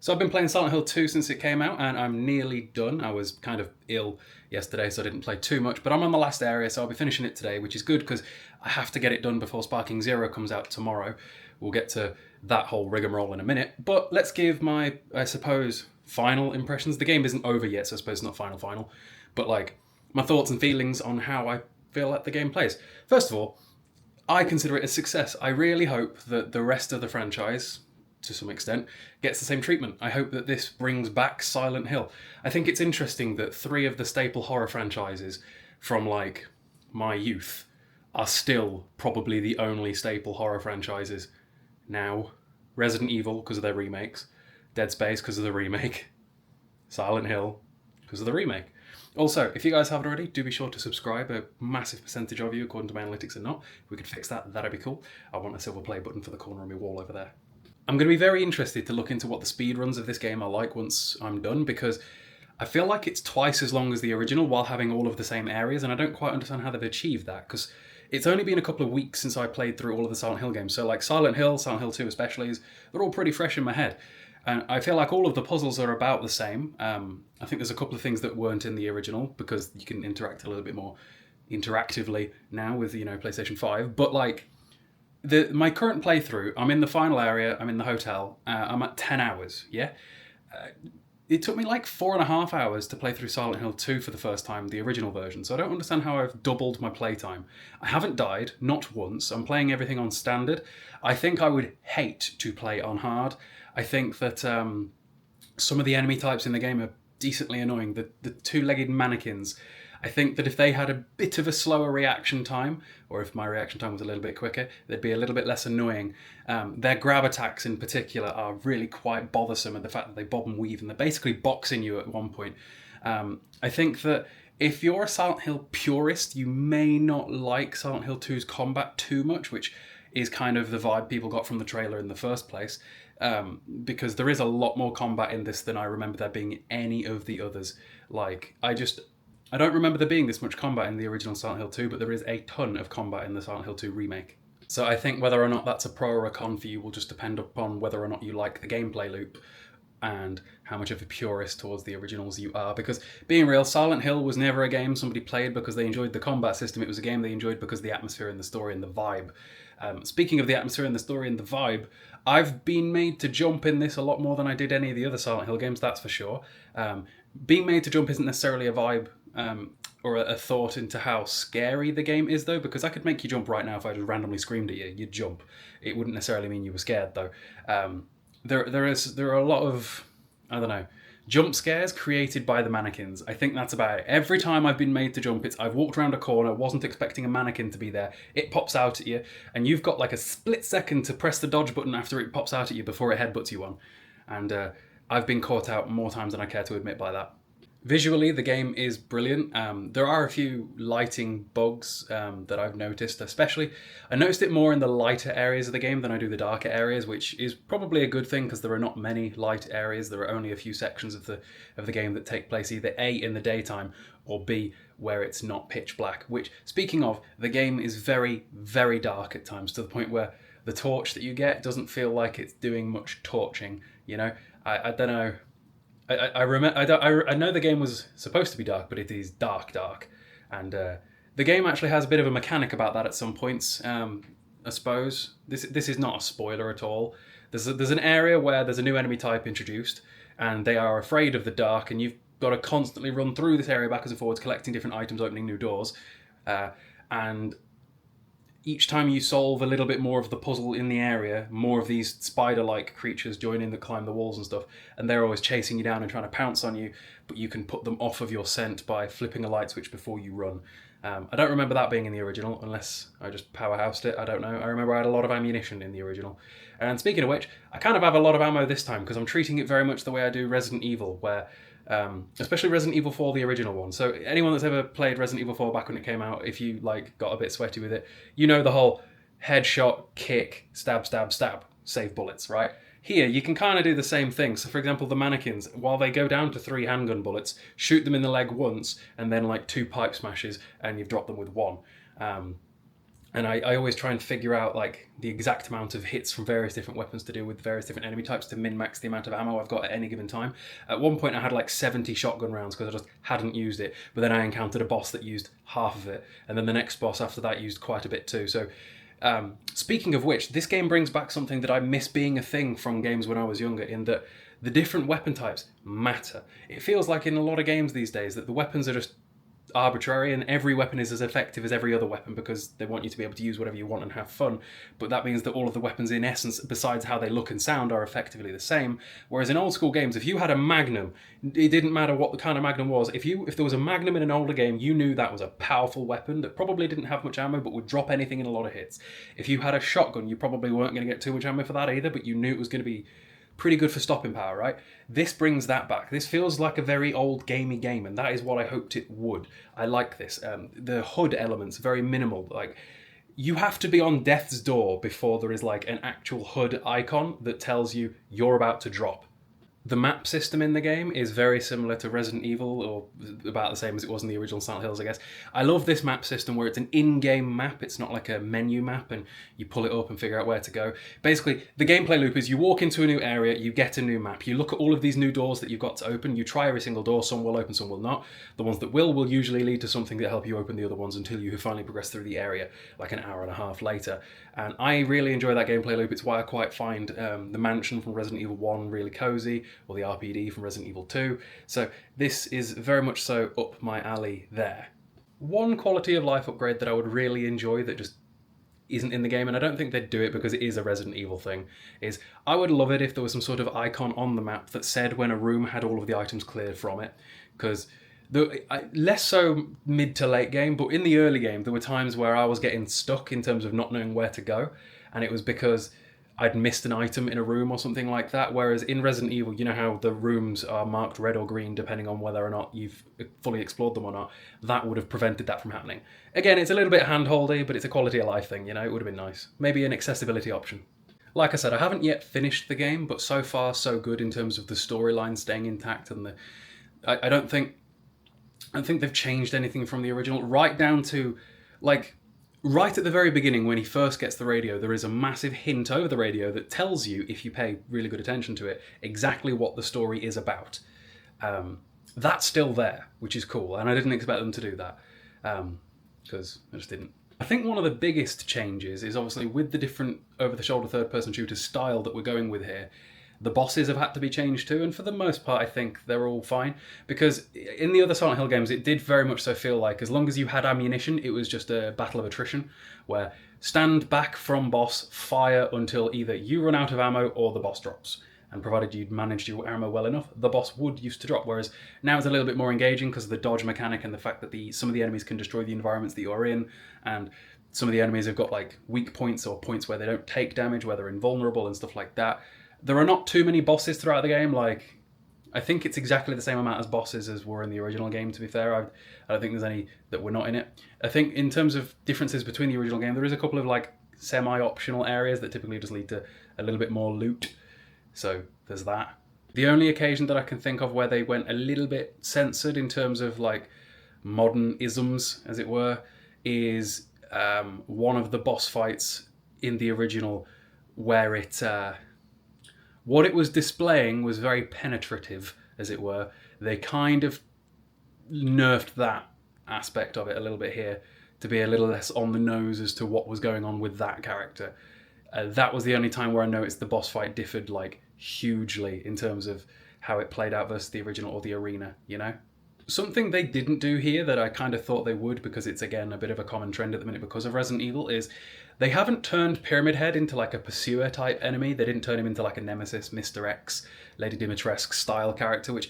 So I've been playing Silent Hill 2 since it came out, and I'm nearly done. I was kind of ill yesterday, so I didn't play too much, but I'm on the last area, so I'll be finishing it today, which is good because I have to get it done before Sparking Zero comes out tomorrow. We'll get to that whole rigmarole in a minute, but let's give my, I suppose, final impressions. The game isn't over yet, so I suppose it's not final, but like my thoughts and feelings on how I feel like the game plays. First of all, I consider it a success. I really hope that the rest of the franchise, to some extent, gets the same treatment. I hope that this brings back Silent Hill. I think it's interesting that 3 of the staple horror franchises from like my youth are still probably the only staple horror franchises now. Resident Evil because of their remakes, Dead Space because of the remake, Silent Hill because of the remake. Also, if you guys haven't already, do be sure to subscribe. A massive percentage of you, according to my analytics, are not. If we could fix that, that'd be cool. I want a silver play button for the corner of my wall over there. I'm going to be very interested to look into what the speedruns of this game are like once I'm done, because I feel like it's twice as long as the original while having all of the same areas, and I don't quite understand how they've achieved that, because it's only been a couple of weeks since I played through all of the Silent Hill games. So like Silent Hill 2 especially, they're all pretty fresh in my head. And I feel like all of the puzzles are about the same. I think there's a couple of things that weren't in the original, because you can interact a little bit more interactively now with, PlayStation 5. But like, my current playthrough, I'm in the final area, I'm in the hotel, I'm at 10 hours, yeah? It took me like 4.5 hours to play through Silent Hill 2 for the first time, the original version, so I don't understand how I've doubled my playtime. I haven't died, not once. I'm playing everything on standard. I think I would hate to play on hard. I think that some of the enemy types in the game are decently annoying. The 2-legged mannequins, I think that if they had a bit of a slower reaction time, or if my reaction time was a little bit quicker, they'd be a little bit less annoying. Their grab attacks in particular are really quite bothersome, and the fact that they bob and weave and they're basically boxing you at one point. I think that if you're a Silent Hill purist, you may not like Silent Hill 2's combat too much, which is kind of the vibe people got from the trailer in the first place, because there is a lot more combat in this than I remember there being in any of the others. Like, I don't remember there being this much combat in the original Silent Hill 2, but there is a ton of combat in the Silent Hill 2 remake. So I think whether or not that's a pro or a con for you will just depend upon whether or not you like the gameplay loop and how much of a purist towards the originals you are. Because, being real, Silent Hill was never a game somebody played because they enjoyed the combat system. It was a game they enjoyed because of the atmosphere and the story and the vibe. Speaking of the atmosphere and the story and the vibe, I've been made to jump in this a lot more than I did any of the other Silent Hill games, that's for sure. Being made to jump isn't necessarily a vibe or a thought into how scary the game is, though, because I could make you jump right now if I just randomly screamed at you. You'd jump. It wouldn't necessarily mean you were scared, though. There are a lot of, I don't know, jump scares created by the mannequins. I think that's about it. Every time I've been made to jump, I've walked around a corner, wasn't expecting a mannequin to be there, it pops out at you, and you've got like a split second to press the dodge button after it pops out at you before it headbutts you on. And I've been caught out more times than I care to admit by that. Visually, the game is brilliant. There are a few lighting bugs that I've noticed, especially. I noticed it more in the lighter areas of the game than I do the darker areas, which is probably a good thing because there are not many light areas. There are only a few sections of the game that take place either A, in the daytime, or B, where it's not pitch black. Which, speaking of, the game is very, very dark at times, to the point where the torch that you get doesn't feel like it's doing much torching, I don't know. I know the game was supposed to be dark, but it is dark, and the game actually has a bit of a mechanic about that at some points. I suppose this is not a spoiler at all. There's an area where there's a new enemy type introduced, and they are afraid of the dark, and you've got to constantly run through this area backwards and forwards, collecting different items, opening new doors, and each time you solve a little bit more of the puzzle in the area, more of these spider-like creatures join in that climb the walls and stuff, and they're always chasing you down and trying to pounce on you, but you can put them off of your scent by flipping a light switch before you run. I don't remember that being in the original, unless I just powerhoused it, I don't know. I remember I had a lot of ammunition in the original. And speaking of which, I kind of have a lot of ammo this time, because I'm treating it very much the way I do Resident Evil, where especially Resident Evil 4, the original one. So anyone that's ever played Resident Evil 4 back when it came out, if you got a bit sweaty with it, you know the whole headshot, kick, stab, stab, stab, save bullets, right? Here, you can kind of do the same thing. So for example, the mannequins, while they go down to 3 handgun bullets, shoot them in the leg once, and then 2 pipe smashes, and you've dropped them with 1. And I always try and figure out like the exact amount of hits from various different weapons to deal with various different enemy types to min-max the amount of ammo I've got at any given time. At one point I had like 70 shotgun rounds because I just hadn't used it, but then I encountered a boss that used half of it, and then the next boss after that used quite a bit too. So speaking of which, this game brings back something that I miss being a thing from games when I was younger, in that the different weapon types matter. It feels like in a lot of games these days that the weapons are just arbitrary and every weapon is as effective as every other weapon because they want you to be able to use whatever you want and have fun, but that means that all of the weapons in essence, besides how they look and sound, are effectively the same. Whereas in old school games, if you had a magnum, it didn't matter what the kind of magnum was. If there was a magnum in an older game, you knew that was a powerful weapon that probably didn't have much ammo but would drop anything in a lot of hits. If you had a shotgun, you probably weren't going to get too much ammo for that either, but you knew it was going to be pretty good for stopping power, right? This brings that back. This feels like a very old gamey game, and that is what I hoped it would. I like this. The HUD elements, very minimal. Like, you have to be on death's door before there is like an actual HUD icon that tells you you're about to drop. The map system in the game is very similar to Resident Evil, or about the same as it was in the original Silent Hills, I guess. I love this map system where it's an in-game map. It's not like a menu map and you pull it up and figure out where to go. Basically, the gameplay loop is you walk into a new area, you get a new map, you look at all of these new doors that you've got to open, you try every single door, some will open, some will not. The ones that will usually lead to something that help you open the other ones until you have finally progressed through the area, like an hour and a half later. And I really enjoy that gameplay loop. It's why I quite find the mansion from Resident Evil 1 really cozy, or the RPD from Resident Evil 2. So this is very much so up my alley there. One quality of life upgrade that I would really enjoy that just isn't in the game, and I don't think they'd do it because it is a Resident Evil thing, is I would love it if there was some sort of icon on the map that said when a room had all of the items cleared from it, because less so mid to late game, but in the early game there were times where I was getting stuck in terms of not knowing where to go, and it was because I'd missed an item in a room or something like that. Whereas in Resident Evil, you know how the rooms are marked red or green depending on whether or not you've fully explored them or not. That would have prevented that from happening. Again, it's a little bit hand-holdy, but it's a quality of life thing, you know, it would have been nice. Maybe an accessibility option. Like I said, I haven't yet finished the game, but so far so good in terms of the storyline staying intact, and I don't think they've changed anything from the original, right down to, like, right at the very beginning when he first gets the radio, there is a massive hint over the radio that tells you, if you pay really good attention to it, exactly what the story is about. That's still there, which is cool, and I didn't expect them to do that, because I just didn't. I think one of the biggest changes is obviously with the different over-the-shoulder third-person shooter style that we're going with here, the bosses have had to be changed too, and for the most part I think they're all fine, because in the other Silent Hill games it did very much so feel like as long as you had ammunition it was just a battle of attrition, where stand back from boss, fire until either you run out of ammo or the boss drops, and provided you'd managed your ammo well enough, the boss would used to drop. Whereas now it's a little bit more engaging because of the dodge mechanic and the fact that some of the enemies can destroy the environments that you're in, and some of the enemies have got like weak points or points where they don't take damage, where they're invulnerable and stuff like that. There are not too many bosses throughout the game. Like, I think it's exactly the same amount as bosses as were in the original game, to be fair. I don't think there's any that were not in it. I think in terms of differences between the original game, there is a couple of like semi-optional areas that typically just lead to a little bit more loot. So there's that. The only occasion that I can think of where they went a little bit censored in terms of like modern isms, as it were, is one of the boss fights in the original where what it was displaying was very penetrative, as it were. They kind of nerfed that aspect of it a little bit here to be a little less on the nose as to what was going on with that character. That was the only time where I noticed the boss fight differed like hugely in terms of how it played out versus the original or the arena, you know? Something they didn't do here that I kind of thought they would, because it's again a bit of a common trend at the minute because of Resident Evil, is they haven't turned Pyramid Head into like a pursuer type enemy. They didn't turn him into like a Nemesis, Mr. X, Lady Dimitrescu style character, which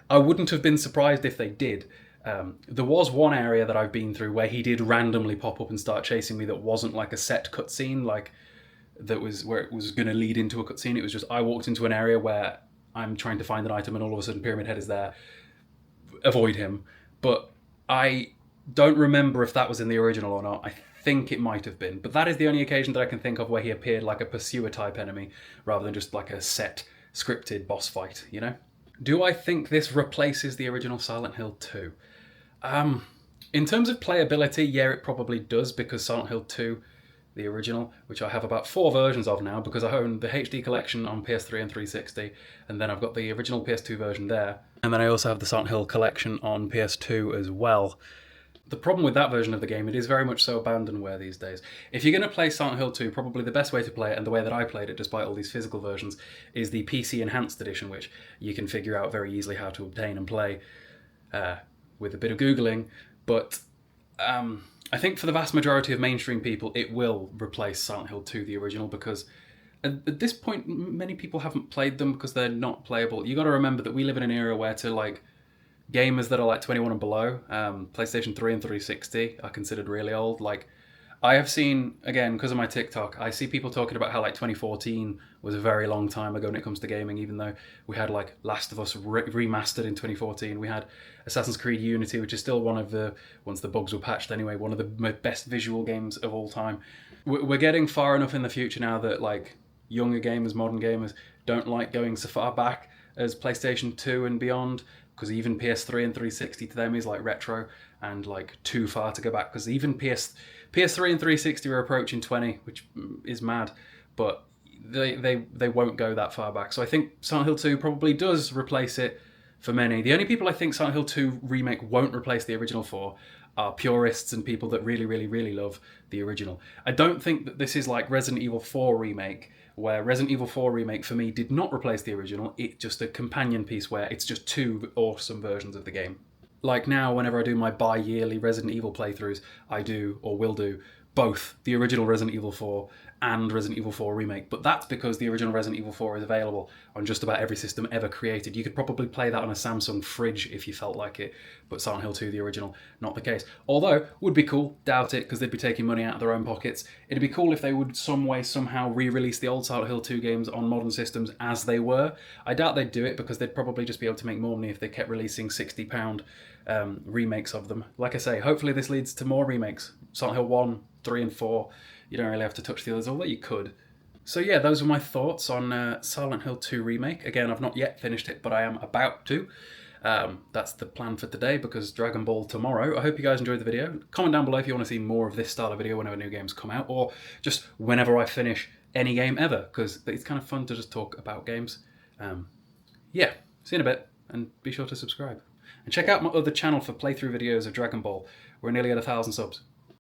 I wouldn't have been surprised if they did. There was one area that I've been through where he did randomly pop up and start chasing me that wasn't like a set cutscene, like that was where it was going to lead into a cutscene. It was just I walked into an area where I'm trying to find an item and all of a sudden Pyramid Head is there. Avoid him. But I don't remember if that was in the original or not. I think it might have been, but that is the only occasion that I can think of where he appeared like a pursuer type enemy rather than just like a set scripted boss fight, you know? Do I think this replaces the original Silent Hill 2? In terms of playability, yeah, it probably does, because Silent Hill 2, the original, which I have about 4 versions of now because I own the HD collection on PS3 and 360, and then I've got the original PS2 version there, and then I also have the Silent Hill collection on PS2 as well. The problem with that version of the game, it is very much so abandonware these days. If you're going to play Silent Hill 2, probably the best way to play it, and the way that I played it despite all these physical versions, is the PC Enhanced Edition, which you can figure out very easily how to obtain and play with a bit of Googling. But I think for the vast majority of mainstream people, it will replace Silent Hill 2, the original, because at this point, many people haven't played them because they're not playable. You got to remember that we live in an era where gamers that are like 21 and below, PlayStation 3 and 360 are considered really old. Like, I have seen, again, because of my TikTok, I see people talking about how like 2014 was a very long time ago when it comes to gaming, even though we had like Last of Us remastered in 2014. We had Assassin's Creed Unity, which is still one of the, once the bugs were patched anyway, one of the best visual games of all time. We're getting far enough in the future now that like younger gamers, modern gamers, don't like going so far back as PlayStation 2 and beyond, because even PS3 and 360 to them is like retro and like too far to go back, because even PS3 and 360 are approaching 20, which is mad, but they won't go that far back. So I think Silent Hill 2 probably does replace it for many. The only people I think Silent Hill 2 Remake won't replace the original for are purists and people that really, really, really love the original. I don't think that this is like Resident Evil 4 Remake, where Resident Evil 4 Remake for me did not replace the original. It's just a companion piece where it's just 2 awesome versions of the game. Like now, whenever I do my bi-yearly Resident Evil playthroughs, I do, or will do, both the original Resident Evil 4 and Resident Evil 4 Remake. But that's because the original Resident Evil 4 is available on just about every system ever created. You could probably play that on a Samsung fridge if you felt like it, but Silent Hill 2, the original, not the case. Although, would be cool, doubt it, because they'd be taking money out of their own pockets. It'd be cool if they would some way, somehow re-release the old Silent Hill 2 games on modern systems as they were. I doubt they'd do it, because they'd probably just be able to make more money if they kept releasing £60 remakes of them. Like I say, hopefully this leads to more remakes. Silent Hill 1, 3 and 4, you don't really have to touch the others, although you could. So yeah, those are my thoughts on Silent Hill 2 Remake. Again, I've not yet finished it, but I am about to. That's the plan for today, because Dragon Ball tomorrow. I hope you guys enjoyed the video. Comment down below if you want to see more of this style of video whenever new games come out, or just whenever I finish any game ever, because it's kind of fun to just talk about games. Yeah, see you in a bit, and be sure to subscribe. And check out my other channel for playthrough videos of Dragon Ball. We're nearly at 1,000 subs.